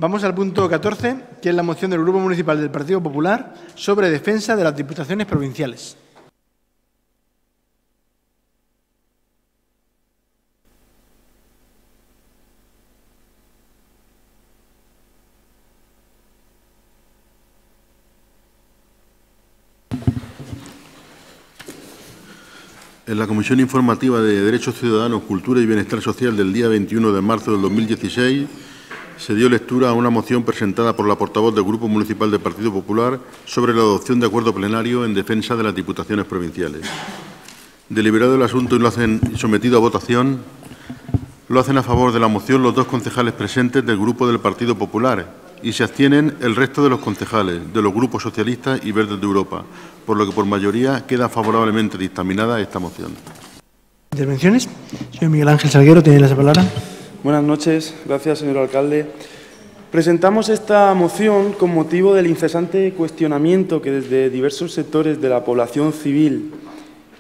Vamos al punto 14, que es la moción del Grupo Municipal del Partido Popular sobre defensa de las diputaciones provinciales. En la Comisión Informativa de Derechos Ciudadanos, Cultura y Bienestar Social del día 21 de marzo del 2016 se dio lectura a una moción presentada por la portavoz del Grupo Municipal del Partido Popular sobre la adopción de acuerdo plenario en defensa de las diputaciones provinciales. Deliberado el asunto y sometido a votación, lo hacen a favor de la moción los 2 concejales presentes del Grupo del Partido Popular y se abstienen el resto de los concejales de los grupos socialistas y Verdes de Europa, por lo que por mayoría queda favorablemente dictaminada esta moción. ¿Intervenciones? Señor Miguel Ángel Salguero, tiene la palabra. Buenas noches. Gracias, señor alcalde. Presentamos esta moción con motivo del incesante cuestionamiento que desde diversos sectores de la población civil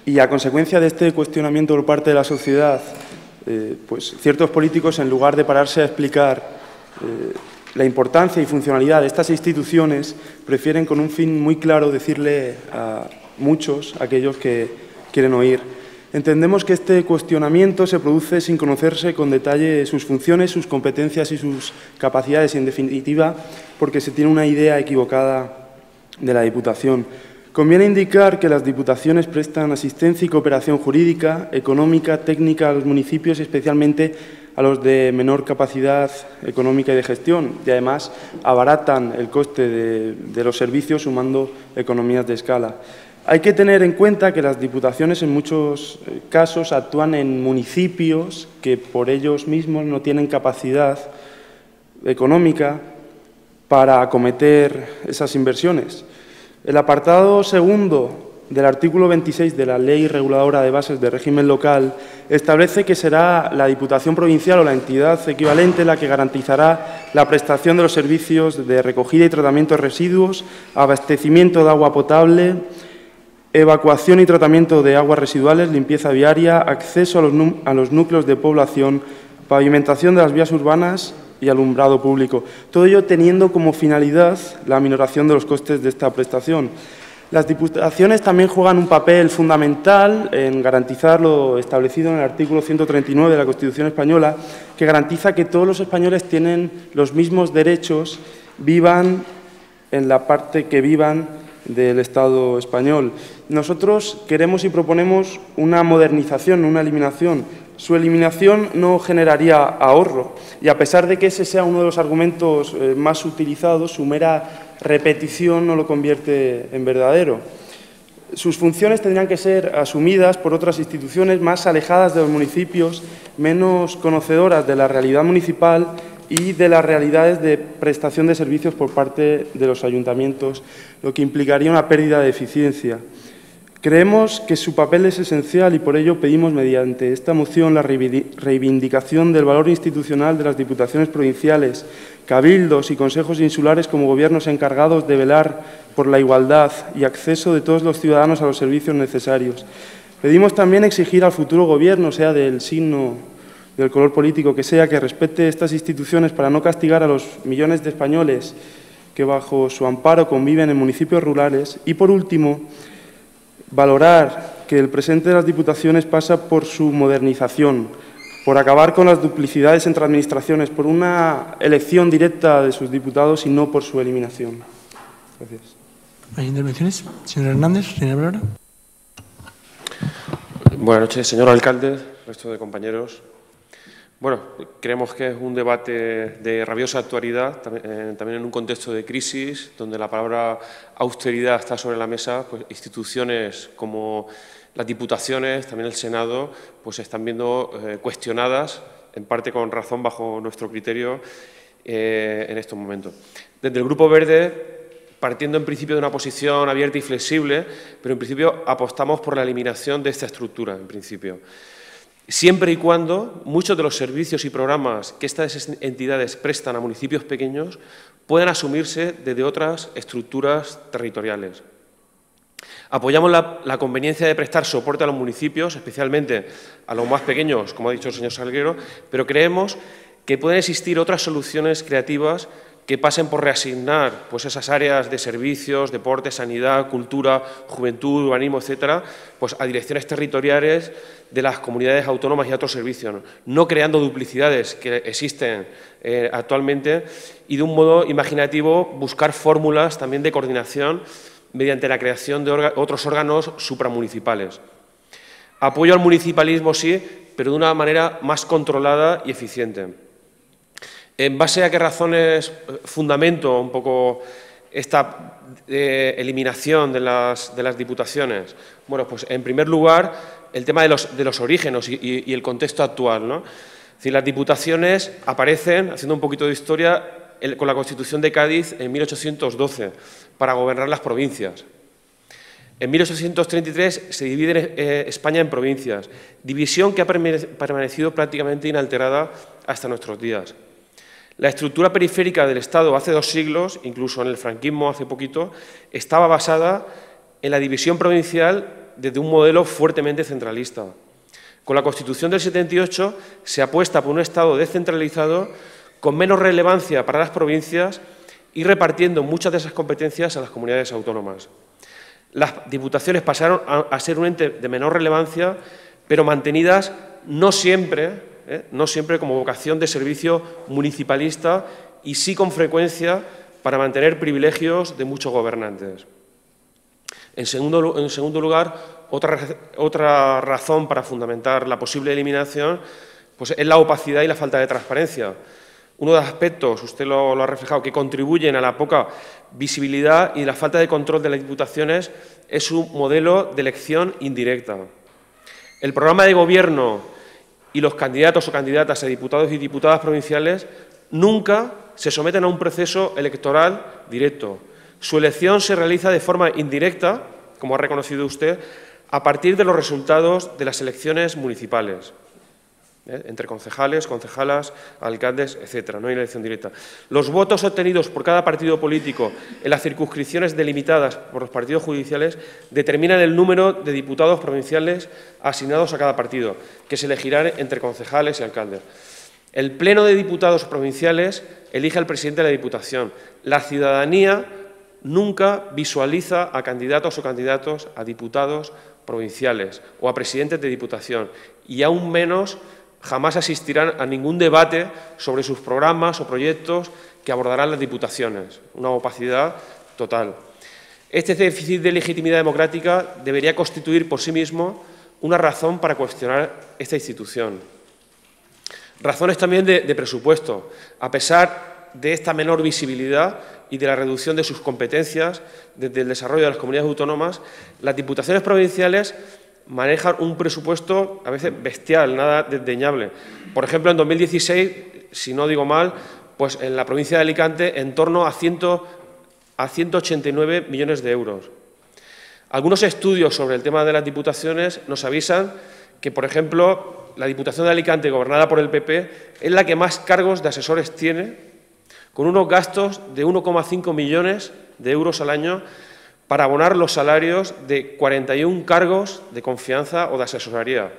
y a consecuencia de este cuestionamiento por parte de la sociedad, pues ciertos políticos, en lugar de pararse a explicar la importancia y funcionalidad de estas instituciones, prefieren con un fin muy claro decirle a muchos, aquellos que quieren oír. Entendemos que este cuestionamiento se produce sin conocerse con detalle sus funciones, sus competencias y sus capacidades, y en definitiva, porque se tiene una idea equivocada de la Diputación. Conviene indicar que las Diputaciones prestan asistencia y cooperación jurídica, económica, técnica a los municipios, especialmente a los de menor capacidad económica y de gestión, y además abaratan el coste de los servicios sumando economías de escala. Hay que tener en cuenta que las diputaciones en muchos casos actúan en municipios que por ellos mismos no tienen capacidad económica para acometer esas inversiones. El apartado segundo del artículo 26 de la Ley Reguladora de Bases de Régimen Local establece que será la Diputación Provincial o la entidad equivalente la que garantizará la prestación de los servicios de recogida y tratamiento de residuos, abastecimiento de agua potable, evacuación y tratamiento de aguas residuales, limpieza viaria, acceso a los núcleos de población, pavimentación de las vías urbanas y alumbrado público. Todo ello teniendo como finalidad la minoración de los costes de esta prestación. Las diputaciones también juegan un papel fundamental en garantizar lo establecido en el artículo 139 de la Constitución española, que garantiza que todos los españoles tienen los mismos derechos, vivan en la parte que vivan del Estado español. Nosotros queremos y proponemos una modernización, una eliminación. Su eliminación no generaría ahorro y, a pesar de que ese sea uno de los argumentos más utilizados, su mera repetición no lo convierte en verdadero. Sus funciones tendrían que ser asumidas por otras instituciones más alejadas de los municipios, menos conocedoras de la realidad municipal y de las realidades de prestación de servicios por parte de los ayuntamientos, lo que implicaría una pérdida de eficiencia. Creemos que su papel es esencial y por ello pedimos mediante esta moción la reivindicación del valor institucional de las diputaciones provinciales, cabildos y consejos insulares como gobiernos encargados de velar por la igualdad y acceso de todos los ciudadanos a los servicios necesarios. Pedimos también exigir al futuro gobierno, sea del signo del color político que sea, que respete estas instituciones para no castigar a los millones de españoles que bajo su amparo conviven en municipios rurales. Y, por último, valorar que el presente de las diputaciones pasa por su modernización, por acabar con las duplicidades entre administraciones, por una elección directa de sus diputados y no por su eliminación. Gracias. ¿Hay intervenciones? Señor Hernández, tiene la palabra. Buenas noches, señor alcalde, resto de compañeros. Bueno, creemos que es un debate de rabiosa actualidad, también en un contexto de crisis, donde la palabra austeridad está sobre la mesa. Pues instituciones como las diputaciones, también el Senado, pues se están viendo cuestionadas, en parte con razón bajo nuestro criterio, en estos momentos. Desde el Grupo Verde, partiendo en principio de una posición abierta y flexible, pero en principio apostamos por la eliminación de esta estructura, en principio. Siempre y cuando muchos de los servicios y programas que estas entidades prestan a municipios pequeños puedan asumirse desde otras estructuras territoriales. Apoyamos la conveniencia de prestar soporte a los municipios, especialmente a los más pequeños, como ha dicho el señor Salguero, pero creemos que pueden existir otras soluciones creativas que pasen por reasignar pues, esas áreas de servicios, deporte, sanidad, cultura, juventud, urbanismo, etcétera, pues, a direcciones territoriales de las comunidades autónomas y a otros servicios, no creando duplicidades que existen actualmente y de un modo imaginativo buscar fórmulas también de coordinación mediante la creación de otros órganos supramunicipales. Apoyo al municipalismo, sí, pero de una manera más controlada y eficiente. ¿En base a qué razones fundamento un poco esta eliminación de las diputaciones? Bueno, pues en primer lugar, el tema de los orígenes y el contexto actual, ¿no? Es decir, las diputaciones aparecen, haciendo un poquito de historia, con la Constitución de Cádiz en 1812, para gobernar las provincias. En 1833 se divide España en provincias, división que ha permanecido prácticamente inalterada hasta nuestros días. La estructura periférica del Estado hace 2 siglos, incluso en el franquismo hace poquito, estaba basada en la división provincial desde un modelo fuertemente centralista. Con la Constitución del 78 se apuesta por un Estado descentralizado con menos relevancia para las provincias y repartiendo muchas de esas competencias a las comunidades autónomas. Las diputaciones pasaron a ser un ente de menor relevancia, pero mantenidas no siempre como vocación de servicio municipalista y sí con frecuencia para mantener privilegios de muchos gobernantes. En segundo lugar, otra razón para fundamentar la posible eliminación pues, es la opacidad y la falta de transparencia. Uno de los aspectos, usted lo ha reflejado, que contribuyen a la poca visibilidad y la falta de control de las diputaciones es su modelo de elección indirecta. El programa de gobierno y los candidatos o candidatas a diputados y diputadas provinciales nunca se someten a un proceso electoral directo. Su elección se realiza de forma indirecta, como ha reconocido usted, a partir de los resultados de las elecciones municipales, entre concejales, concejalas, alcaldes, etcétera. No hay elección directa. Los votos obtenidos por cada partido político en las circunscripciones delimitadas por los partidos judiciales determinan el número de diputados provinciales asignados a cada partido, que se elegirán entre concejales y alcaldes. El Pleno de Diputados provinciales elige al presidente de la Diputación. La ciudadanía nunca visualiza a candidatos o candidatos a diputados provinciales o a presidentes de Diputación y aún menos jamás asistirán a ningún debate sobre sus programas o proyectos que abordarán las diputaciones. Una opacidad total. Este déficit de legitimidad democrática debería constituir por sí mismo una razón para cuestionar esta institución. Razones también de presupuesto. A pesar de esta menor visibilidad y de la reducción de sus competencias desde el desarrollo de las comunidades autónomas, las diputaciones provinciales manejan un presupuesto a veces bestial, nada desdeñable. Por ejemplo, en 2016, si no digo mal, pues en la provincia de Alicante en torno a 189 millones de euros. Algunos estudios sobre el tema de las diputaciones nos avisan que, por ejemplo, la Diputación de Alicante, gobernada por el PP, es la que más cargos de asesores tiene, con unos gastos de 1,5 millones de euros al año para abonar los salarios de 41 cargos de confianza o de asesoría.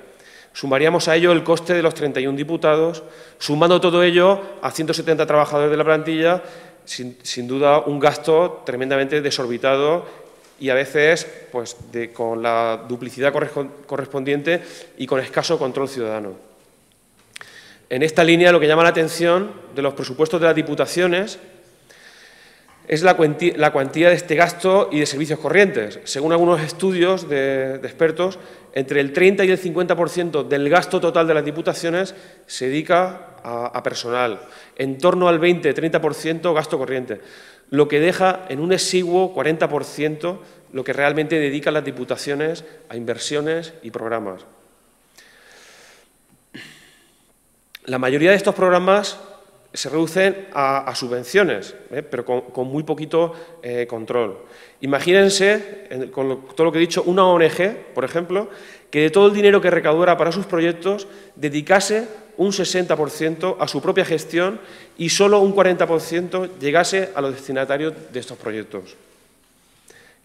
Sumaríamos a ello el coste de los 31 diputados, sumando todo ello a 170 trabajadores de la plantilla, sin duda un gasto tremendamente desorbitado y a veces pues, con la duplicidad correspondiente y con escaso control ciudadano. En esta línea, lo que llama la atención de los presupuestos de las diputaciones es la cuantía de este gasto y de servicios corrientes. Según algunos estudios de expertos, entre el 30 y el 50% del gasto total de las diputaciones se dedica a personal, en torno al 20-30% gasto corriente, lo que deja en un exiguo 40% lo que realmente dedican las diputaciones a inversiones y programas. La mayoría de estos programas se reducen a subvenciones, pero con muy poquito control. Imagínense, con todo lo que he dicho, una ONG, por ejemplo, que de todo el dinero que recaudara para sus proyectos dedicase un 60% a su propia gestión y solo un 40% llegase a los destinatarios de estos proyectos.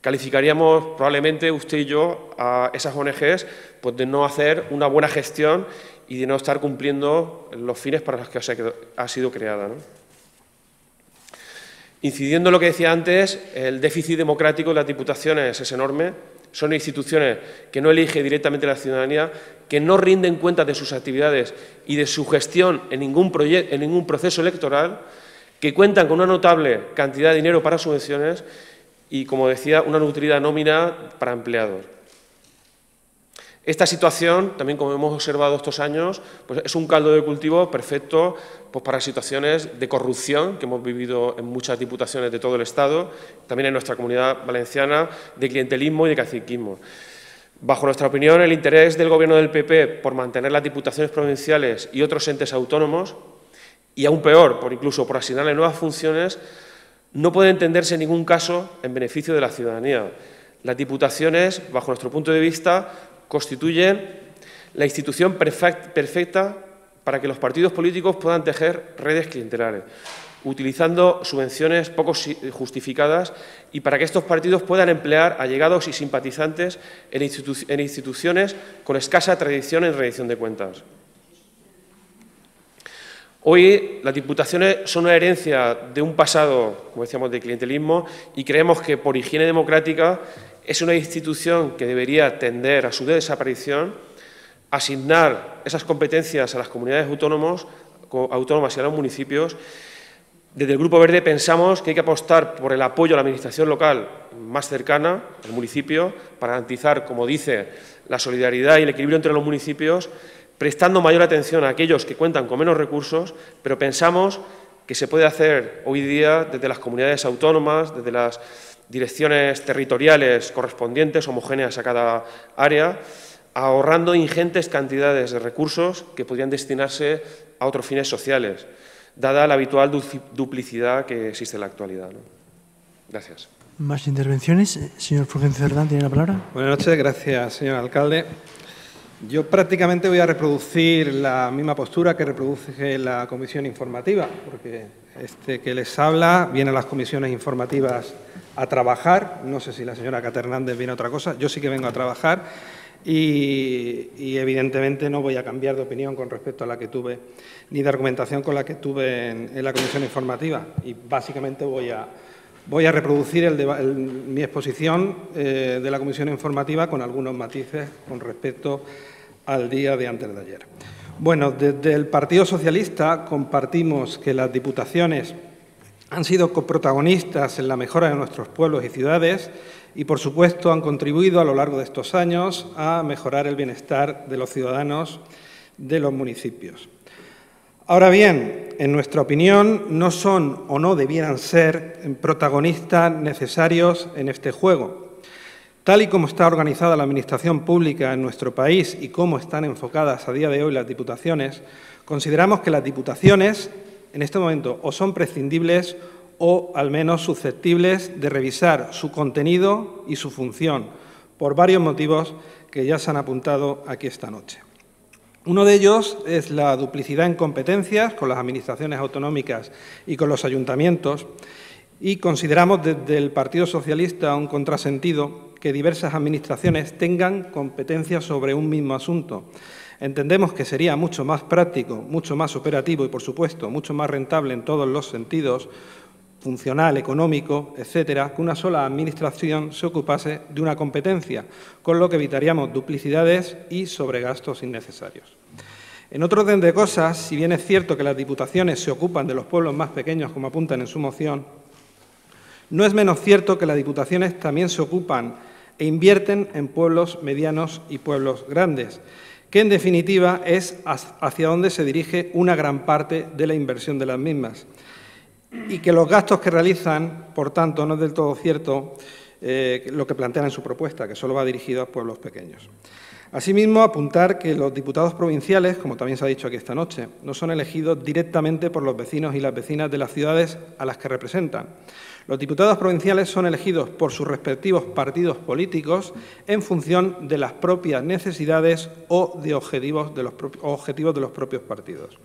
Calificaríamos probablemente usted y yo a esas ONGs pues, de no hacer una buena gestión y de no estar cumpliendo los fines para los que ha sido creada, ¿no? Incidiendo en lo que decía antes, el déficit democrático de las diputaciones es enorme. Son instituciones que no elige directamente la ciudadanía, que no rinden cuentas de sus actividades y de su gestión en ningún proceso electoral, que cuentan con una notable cantidad de dinero para subvenciones y, como decía, una nutrida nómina para empleados. Esta situación, también como hemos observado estos años, pues es un caldo de cultivo perfecto pues para situaciones de corrupción que hemos vivido en muchas diputaciones de todo el Estado, también en nuestra Comunidad Valenciana, de clientelismo y de caciquismo. Bajo nuestra opinión, el interés del Gobierno del PP por mantener las diputaciones provinciales y otros entes autónomos, y aún peor, incluso por asignarle nuevas funciones, no puede entenderse en ningún caso en beneficio de la ciudadanía. Las diputaciones, bajo nuestro punto de vista, constituyen la institución perfecta para que los partidos políticos puedan tejer redes clientelares, utilizando subvenciones poco justificadas y para que estos partidos puedan emplear allegados y simpatizantes en instituciones con escasa tradición en rendición de cuentas. Hoy las diputaciones son una herencia de un pasado, como decíamos, de clientelismo y creemos que por higiene democrática es una institución que debería tender a su desaparición, asignar esas competencias a las comunidades autónomas y a los municipios. Desde el Grupo Verde pensamos que hay que apostar por el apoyo a la administración local más cercana, el municipio, para garantizar, como dice, la solidaridad y el equilibrio entre los municipios, prestando mayor atención a aquellos que cuentan con menos recursos, pero pensamos que se puede hacer hoy día desde las comunidades autónomas, desde las direcciones territoriales correspondientes, homogéneas a cada área, ahorrando ingentes cantidades de recursos que podrían destinarse a otros fines sociales, dada la habitual duplicidad que existe en la actualidad, ¿no? Gracias. ¿Más intervenciones? Señor Fulgencio Cerdán, ¿tiene la palabra? Buenas noches, gracias, señor alcalde. Yo prácticamente voy a reproducir la misma postura que reproduce la comisión informativa, porque este que les habla viene a las comisiones informativas a trabajar. No sé si la señora Cata Hernández viene a otra cosa, yo sí que vengo a trabajar y evidentemente no voy a cambiar de opinión con respecto a la que tuve, ni de argumentación con la que tuve en la comisión informativa. Y básicamente voy a reproducir mi exposición de la comisión informativa con algunos matices con respecto al día de antes de ayer. Bueno, desde el Partido Socialista compartimos que las diputaciones han sido coprotagonistas en la mejora de nuestros pueblos y ciudades y, por supuesto, han contribuido a lo largo de estos años a mejorar el bienestar de los ciudadanos de los municipios. Ahora bien, en nuestra opinión, no son o no debieran ser protagonistas necesarios en este juego. Tal y como está organizada la administración pública en nuestro país y cómo están enfocadas a día de hoy las diputaciones, consideramos que las diputaciones, en este momento, o son prescindibles o, al menos, susceptibles de revisar su contenido y su función, por varios motivos que ya se han apuntado aquí esta noche. Uno de ellos es la duplicidad en competencias con las administraciones autonómicas y con los ayuntamientos, y consideramos desde el Partido Socialista un contrasentido que diversas administraciones tengan competencias sobre un mismo asunto. Entendemos que sería mucho más práctico, mucho más operativo y, por supuesto, mucho más rentable en todos los sentidos, funcional, económico, etcétera, que una sola administración se ocupase de una competencia, con lo que evitaríamos duplicidades y sobregastos innecesarios. En otro orden de cosas, si bien es cierto que las diputaciones se ocupan de los pueblos más pequeños, como apuntan en su moción, no es menos cierto que las diputaciones también se ocupan e invierten en pueblos medianos y pueblos grandes, que en definitiva es hacia donde se dirige una gran parte de la inversión de las mismas, y que los gastos que realizan, por tanto, no es del todo cierto lo que plantean en su propuesta, que solo va dirigido a pueblos pequeños. Asimismo, apuntar que los diputados provinciales, como también se ha dicho aquí esta noche, no son elegidos directamente por los vecinos y las vecinas de las ciudades a las que representan. Los diputados provinciales son elegidos por sus respectivos partidos políticos en función de las propias necesidades o de objetivos de los propios partidos,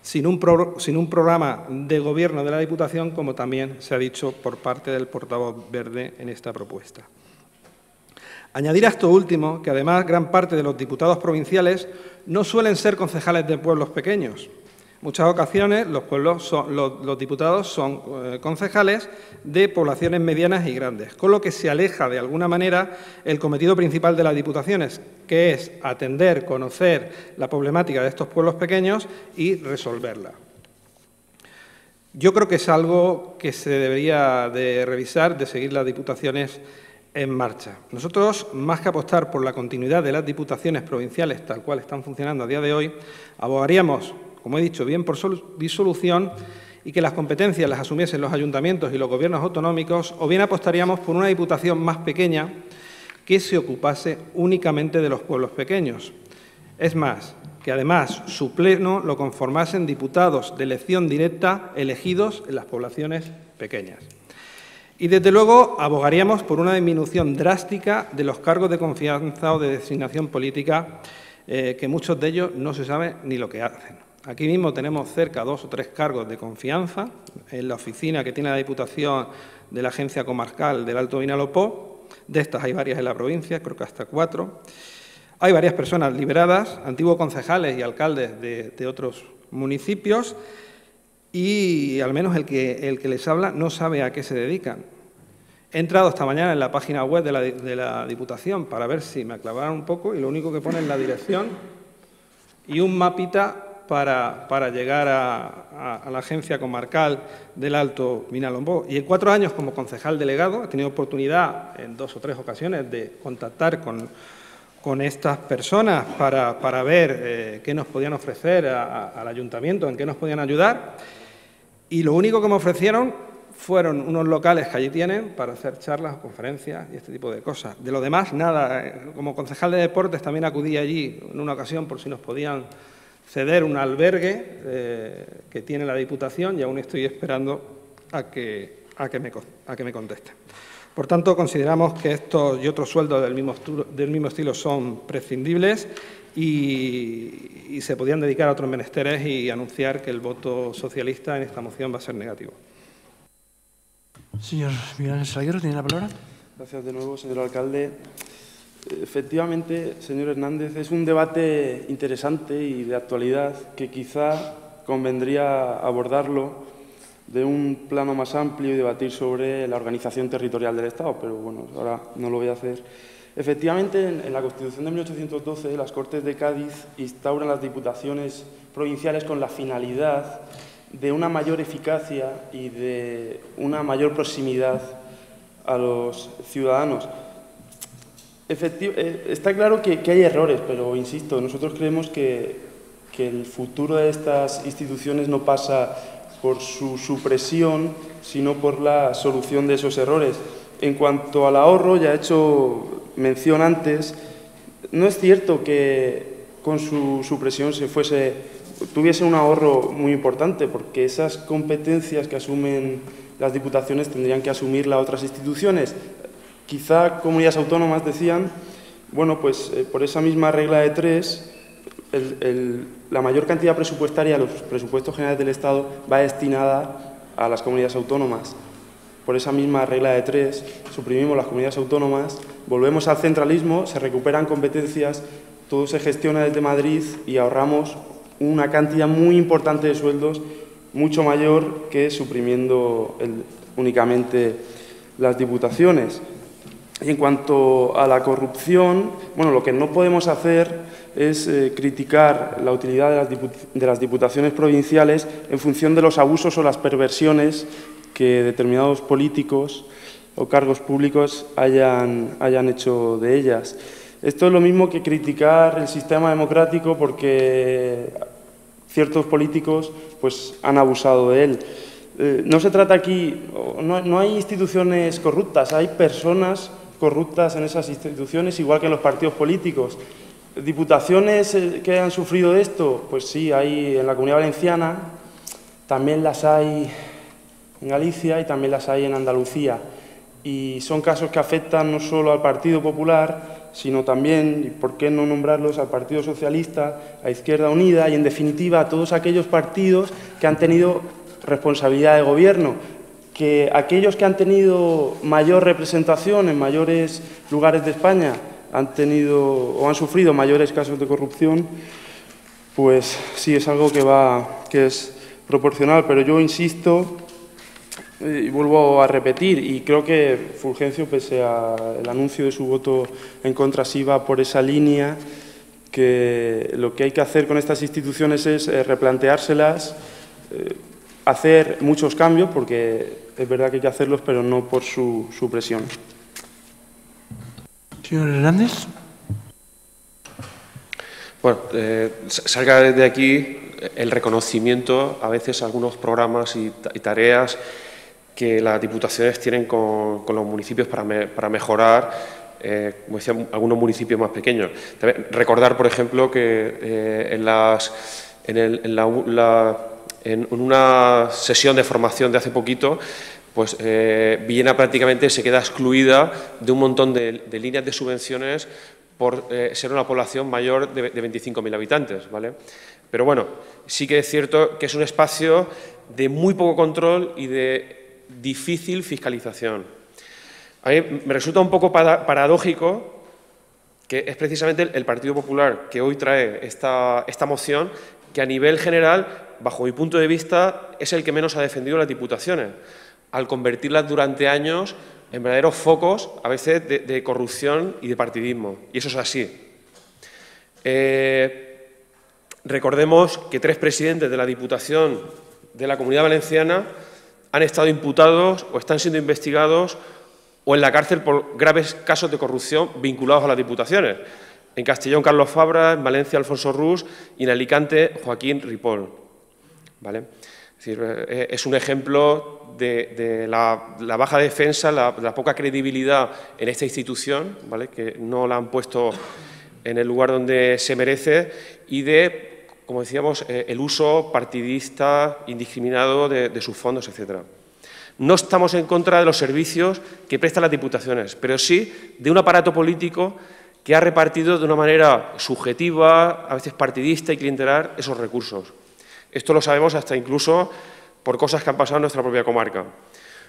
sin un programa de gobierno de la Diputación, como también se ha dicho por parte del portavoz verde en esta propuesta. Añadir a esto último que, además, gran parte de los diputados provinciales no suelen ser concejales de pueblos pequeños. muchas ocasiones los diputados son concejales de poblaciones medianas y grandes, con lo que se aleja de alguna manera el cometido principal de las diputaciones, que es atender, conocer la problemática de estos pueblos pequeños y resolverla. Yo creo que es algo que se debería de revisar, de seguir las diputaciones en marcha. Nosotros, más que apostar por la continuidad de las diputaciones provinciales tal cual están funcionando a día de hoy, abogaríamos, como he dicho, bien por su disolución y que las competencias las asumiesen los ayuntamientos y los gobiernos autonómicos, o bien apostaríamos por una diputación más pequeña que se ocupase únicamente de los pueblos pequeños. Es más, que además su pleno lo conformasen diputados de elección directa elegidos en las poblaciones pequeñas. Y, desde luego, abogaríamos por una disminución drástica de los cargos de confianza o de designación política, que muchos de ellos no se sabe ni lo que hacen. Aquí mismo tenemos cerca de 2 o 3 cargos de confianza en la oficina que tiene la Diputación de la Agencia Comarcal del Alto Vinalopó. De estas hay varias en la provincia, creo que hasta 4. Hay varias personas liberadas, antiguos concejales y alcaldes de otros municipios, y al menos el que les habla no sabe a qué se dedican. He entrado esta mañana en la página web de la Diputación para ver si me aclararan un poco, y lo único que pone es la dirección y un mapita para llegar a la Agencia Comarcal del Alto Vinalopó. Y en 4 años como concejal delegado he tenido oportunidad en 2 o 3 ocasiones de contactar con estas personas para ver qué nos podían ofrecer al ayuntamiento, en qué nos podían ayudar. Y lo único que me ofrecieron fueron unos locales que allí tienen para hacer charlas, conferencias y este tipo de cosas. De lo demás, nada. Como concejal de deportes también acudí allí en una ocasión por si nos podían ceder un albergue que tiene la Diputación, y aún estoy esperando a que me contesten. Por tanto, consideramos que estos y otros sueldos del mismo estilo son prescindibles y se podían dedicar a otros menesteres, y anunciar que el voto socialista en esta moción va a ser negativo. Señor Miguel Ángel Salguero, ¿tiene la palabra? Gracias de nuevo, señor alcalde. Efectivamente, señor Hernández, es un debate interesante y de actualidad que quizá convendría abordarlo de un plano más amplio y debatir sobre la organización territorial del Estado, pero bueno, ahora no lo voy a hacer. Efectivamente, en la Constitución de 1812, las Cortes de Cádiz instauran las diputaciones provinciales con la finalidad de una mayor eficacia y de una mayor proximidad a los ciudadanos. Está claro que hay errores, pero insisto, nosotros creemos que el futuro de estas instituciones no pasa por su supresión, sino por la solución de esos errores. En cuanto al ahorro, ya he hecho mención antes, no es cierto que con su supresión tuviese un ahorro muy importante, porque esas competencias que asumen las diputaciones tendrían que asumirlas otras instituciones. Quizá comunidades autónomas decían, bueno, pues por esa misma regla de 3, la mayor cantidad presupuestaria de los presupuestos generales del Estado va destinada a las comunidades autónomas. Por esa misma regla de 3, suprimimos las comunidades autónomas, volvemos al centralismo, se recuperan competencias, todo se gestiona desde Madrid y ahorramos una cantidad muy importante de sueldos, mucho mayor que suprimiendo únicamente las diputaciones. Y en cuanto a la corrupción, bueno, lo que no podemos hacer es criticar la utilidad de las diputaciones provinciales en función de los abusos o las perversiones que determinados políticos o cargos públicos hayan hecho de ellas. Esto es lo mismo que criticar el sistema democrático porque ciertos políticos pues, han abusado de él. No se trata aquí, no hay instituciones corruptas, hay personas corruptas en esas instituciones, igual que en los partidos políticos. ¿Diputaciones que han sufrido esto? Pues sí, hay en la Comunidad Valenciana, también las hay en Galicia y también las hay en Andalucía. Y son casos que afectan no solo al Partido Popular, sino también, y por qué no nombrarlos, al Partido Socialista, a Izquierda Unida y, en definitiva, a todos aquellos partidos que han tenido responsabilidad de gobierno, que aquellos que han tenido mayor representación en mayores lugares de España han tenido o han sufrido mayores casos de corrupción, pues sí, es algo que es proporcional, pero yo insisto y vuelvo a repetir, y creo que Fulgencio, pese al anuncio de su voto en contra, sí va por esa línea, que lo que hay que hacer con estas instituciones es replanteárselas, hacer muchos cambios, porque es verdad que hay que hacerlos, pero no por su presión. Señor Hernández. Bueno, salga desde aquí el reconocimiento a veces a algunos programas y tareas que las diputaciones tienen con los municipios para mejorar, como decía, algunos municipios más pequeños. También recordar, por ejemplo, que en una sesión de formación de hace poquito, pues Villena prácticamente se queda excluida de un montón de líneas de subvenciones por ser una población mayor de 25.000 habitantes, ¿vale? Pero bueno, sí que es cierto que es un espacio de muy poco control y de difícil fiscalización. A mí me resulta un poco paradójico que es precisamente el Partido Popular que hoy trae esta moción, que a nivel general, bajo mi punto de vista, es el que menos ha defendido las diputaciones, al convertirlas durante años en verdaderos focos, a veces, de corrupción y de partidismo. Y eso es así. Recordemos que 3 presidentes de la Diputación de la Comunidad Valenciana han estado imputados o están siendo investigados o en la cárcel por graves casos de corrupción vinculados a las diputaciones. En Castellón, Carlos Fabra, en Valencia, Alfonso Rus y en Alicante, Joaquín Ripoll, ¿vale? Es decir, es un ejemplo de la baja defensa, la poca credibilidad en esta institución, ¿vale?, que no la han puesto en el lugar donde se merece, y de, como decíamos, el uso partidista indiscriminado de sus fondos, etcétera. No estamos en contra de los servicios que prestan las diputaciones, pero sí de un aparato político que ha repartido de una manera subjetiva, a veces partidista y clientelar, esos recursos. Esto lo sabemos hasta incluso por cosas que han pasado en nuestra propia comarca.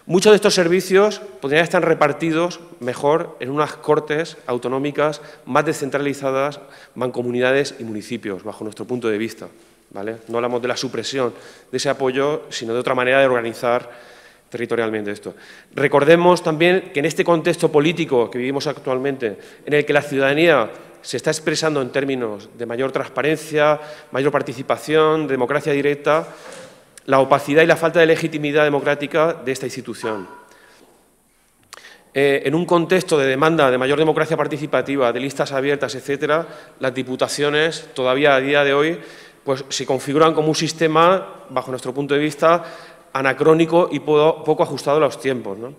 Muchos de estos servicios podrían estar repartidos mejor en unas cortes autonómicas más descentralizadas, mancomunidades y municipios, bajo nuestro punto de vista, ¿vale? No hablamos de la supresión de ese apoyo, sino de otra manera de organizar territorialmente esto. Recordemos también que en este contexto político que vivimos actualmente, en el que la ciudadanía se está expresando en términos de mayor transparencia, mayor participación, democracia directa, la opacidad y la falta de legitimidad democrática de esta institución. En un contexto de demanda de mayor democracia participativa, de listas abiertas, etcétera, las diputaciones todavía a día de hoy pues, se configuran como un sistema, bajo nuestro punto de vista, anacrónico y poco ajustado a los tiempos, ¿no?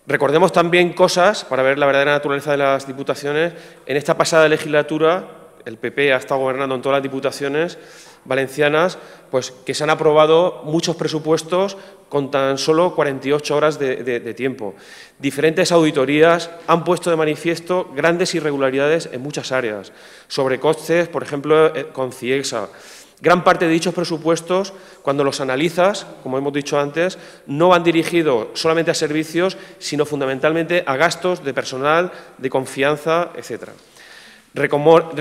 Recordemos también cosas, para ver la verdadera naturaleza de las diputaciones. En esta pasada legislatura, el PP ha estado gobernando en todas las diputaciones valencianas, pues que se han aprobado muchos presupuestos con tan solo 48 horas de tiempo. Diferentes auditorías han puesto de manifiesto grandes irregularidades en muchas áreas, sobrecostes, por ejemplo, con CIEXA. Gran parte de dichos presupuestos, cuando los analizas, como hemos dicho antes, no van dirigidos solamente a servicios, sino fundamentalmente a gastos de personal, de confianza, etcétera. Recordemos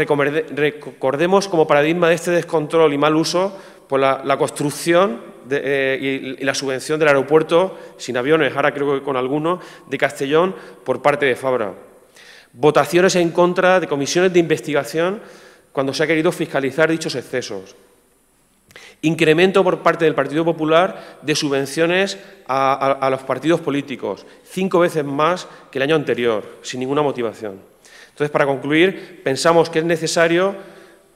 como paradigma de este descontrol y mal uso pues la construcción y la subvención del aeropuerto, sin aviones, ahora creo que con alguno, de Castellón por parte de Fabra. Votaciones en contra de comisiones de investigación cuando se ha querido fiscalizar dichos excesos. Incremento por parte del Partido Popular de subvenciones a los partidos políticos, 5 veces más que el año anterior, sin ninguna motivación. Entonces, para concluir, pensamos que es necesario,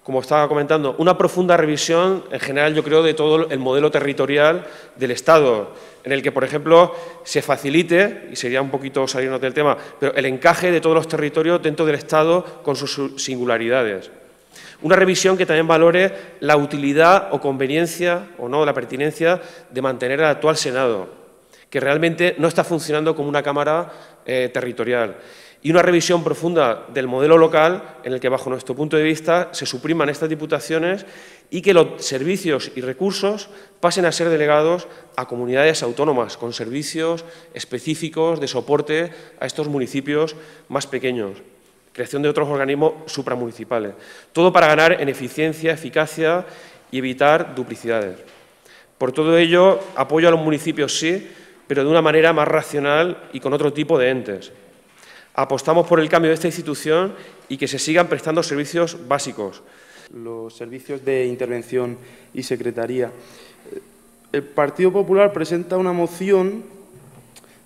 como estaba comentando, una profunda revisión, en general, yo creo, de todo el modelo territorial del Estado, en el que, por ejemplo, se facilite, y sería un poquito salirnos del tema, pero el encaje de todos los territorios dentro del Estado con sus singularidades. Una revisión que también valore la utilidad o conveniencia o no, la pertinencia de mantener al actual Senado, que realmente no está funcionando como una Cámara territorial. Y una revisión profunda del modelo local, en el que, bajo nuestro punto de vista, se supriman estas diputaciones y que los servicios y recursos pasen a ser delegados a comunidades autónomas, con servicios específicos de soporte a estos municipios más pequeños. creación de otros organismos supramunicipales. Todo para ganar en eficiencia, eficacia y evitar duplicidades. Por todo ello, apoyo a los municipios sí, pero de una manera más racional y con otro tipo de entes. Apostamos por el cambio de esta institución y que se sigan prestando servicios básicos. Los servicios de intervención y secretaría. El Partido Popular presenta una moción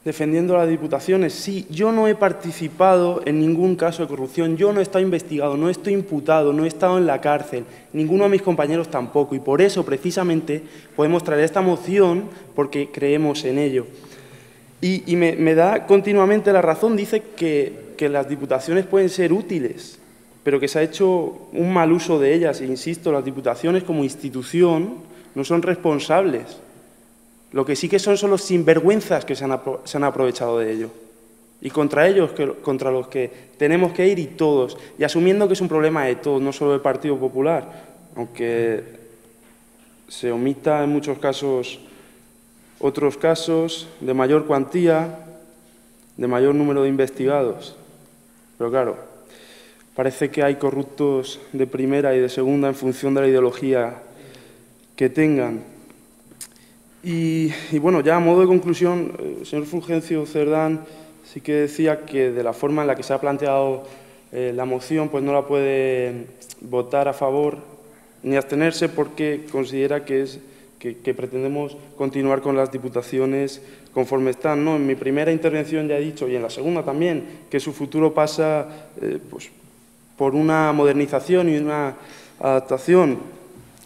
defendiendo a las diputaciones. Sí, yo no he participado en ningún caso de corrupción, yo no he estado investigado, no estoy imputado, no he estado en la cárcel, ninguno de mis compañeros tampoco, y por eso, precisamente, podemos traer esta moción porque creemos en ello. Y me da continuamente la razón, dice que las diputaciones pueden ser útiles, pero que se ha hecho un mal uso de ellas. E insisto, las diputaciones como institución no son responsables. Lo que sí que son los sinvergüenzas que se han aprovechado de ello. Y contra ellos, contra los que tenemos que ir y todos. Y asumiendo que es un problema de todos, no solo del Partido Popular, aunque se omita en muchos casos otros casos de mayor cuantía, de mayor número de investigados. Pero claro, parece que hay corruptos de primera y de segunda en función de la ideología que tengan. Y bueno, ya a modo de conclusión, el señor Fulgencio Cerdán sí que decía que de la forma en la que se ha planteado la moción, pues no la puede votar a favor ni abstenerse porque considera que pretendemos continuar con las diputaciones conforme están, ¿no? En mi primera intervención ya he dicho, y en la segunda también, que su futuro pasa pues, por una modernización y una adaptación.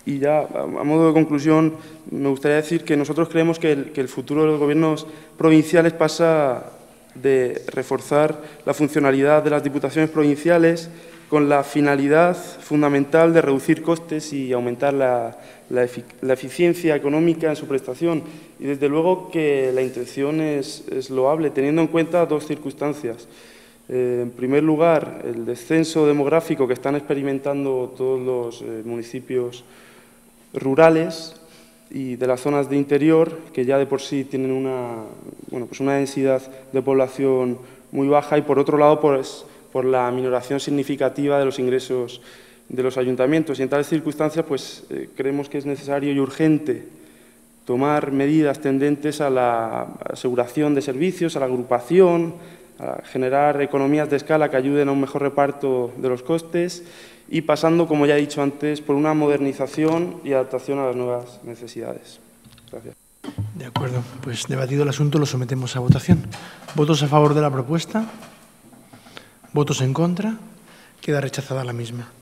Y ya, a modo de conclusión, me gustaría decir que nosotros creemos que el futuro de los gobiernos provinciales pasa de reforzar la funcionalidad de las diputaciones provinciales con la finalidad fundamental de reducir costes y aumentar la eficiencia económica en su prestación. Y desde luego que la intención es loable, teniendo en cuenta dos circunstancias. En primer lugar, el descenso demográfico que están experimentando todos los municipios rurales y de las zonas de interior, que ya de por sí tienen una densidad de población muy baja, y por otro lado, pues, por la minoración significativa de los ingresos de los ayuntamientos. Y en tales circunstancias, pues, creemos que es necesario y urgente tomar medidas tendentes a la aseguración de servicios, a la agrupación, a generar economías de escala que ayuden a un mejor reparto de los costes y pasando, como ya he dicho antes, por una modernización y adaptación a las nuevas necesidades. Gracias. De acuerdo. Pues debatido el asunto, lo sometemos a votación. ¿Votos a favor de la propuesta? ¿Votos en contra? Queda rechazada la misma.